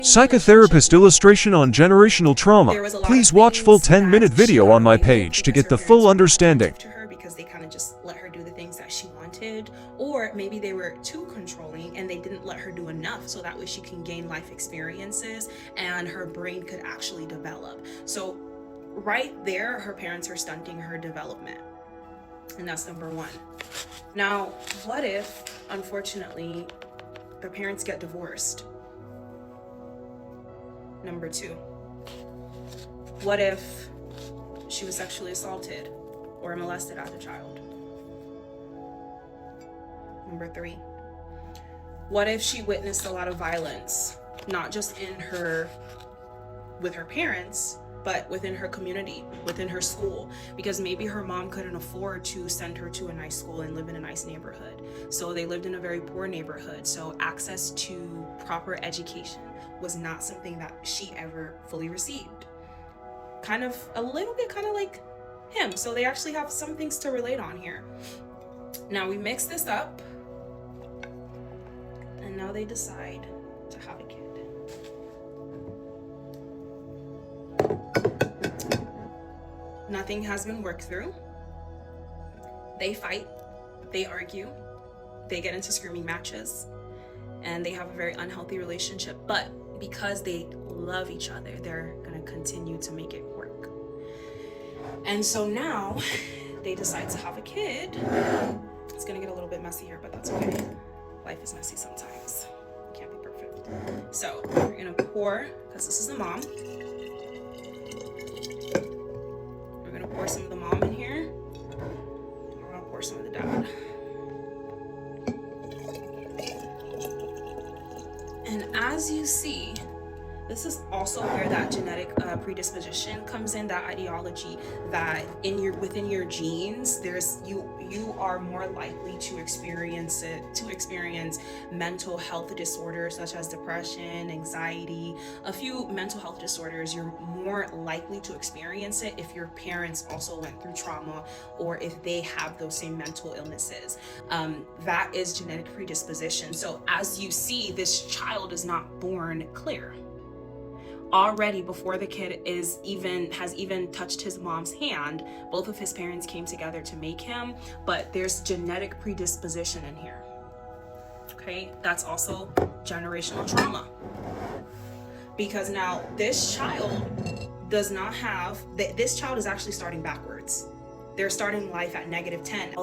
Psychotherapist illustration on generational trauma. There was a lot Please of watch full things 10-minute that video she on my got away page with to because get her the full parents weren't understanding. to her because they kind of just let her do the things that she wanted, or maybe they were too controlling and they didn't let her do enough so that way she can gain life experiences and her brain could actually develop. So right there, her parents are stunting her development. And that's number one. Now, what if, unfortunately, the parents get divorced? Number two, what if she was sexually assaulted or molested as a child? Number three, what if she witnessed a lot of violence, not just with her parents, but within her community, within her school, because maybe her mom couldn't afford to send her to a nice school and live in a nice neighborhood. So they lived in a very poor neighborhood. So access to proper education was not something that she ever fully received. Kind of a little bit kind of like him. So they actually have some things to relate on here. Now we mix this up and now they decide to have a kid. Nothing has been worked through. They fight, they argue, they get into screaming matches, and they have a very unhealthy relationship. But because they love each other, they're gonna continue to make it work. And so now they decide to have a kid. It's gonna get a little bit messy here, but that's okay. Life is messy sometimes. It can't be perfect. So we're gonna pour, because this is the mom. We're gonna pour some of the mom in here. We're gonna pour some of the dad. And as you see, this is also where that genetic predisposition comes in, that ideology that within your genes, you are more likely to experience mental health disorders such as depression, anxiety, a few mental health disorders. You're more likely to experience it if your parents also went through trauma or if they have those same mental illnesses. That is genetic predisposition. So as you see, this child is not born clear. Already before the kid has even touched his mom's hand, both of his parents came together to make him, but there's genetic predisposition in here. Okay, that's also generational trauma. Because now this child this child is actually starting backwards. They're starting life at -10.